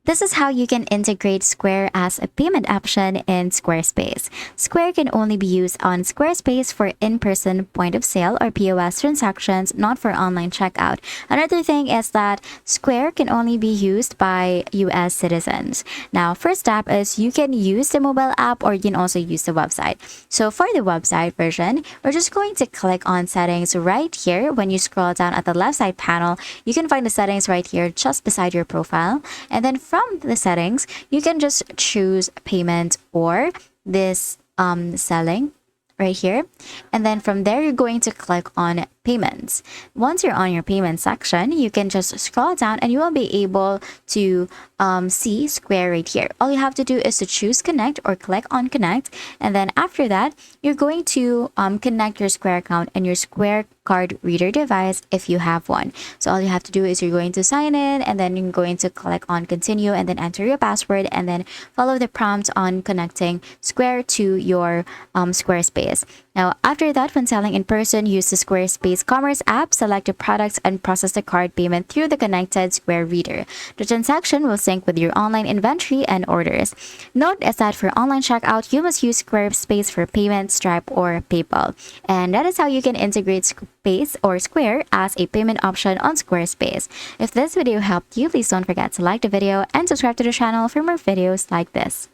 This is how you can integrate Square as a payment option in Squarespace. Square can only be used on Squarespace for in-person point of sale or POS transactions, not for online checkout. Another thing is that Square can only be used by US citizens. Now, first step is you can use the mobile app or you can also use the website. So for the website version, we're just going to click on settings right here. When you scroll down at the left side panel, you can find the settings right here just beside your profile. And then from the settings, you can just choose payment or this selling right here. And then from there, you're going to click on payments. Once you're on your payment section, you can just scroll down and you will be able to see Square right here. All you have to do is to choose connect or click on connect. And then after that, you're going to connect your Square account and your Square card reader device if you have one. So all you have to do is you're going to sign in and then you're going to click on continue and then enter your password and then follow the prompt on connecting Square to your Squarespace. Now, after that, when selling in person, use the Squarespace Commerce app, select the products, and process the card payment through the connected Square reader. The transaction will sync with your online inventory and orders. Note is that for online checkout, you must use Squarespace for payment, Stripe, or PayPal. And that is how you can integrate Squarespace or Square as a payment option on Squarespace. If this video helped you, please don't forget to like the video and subscribe to the channel for more videos like this.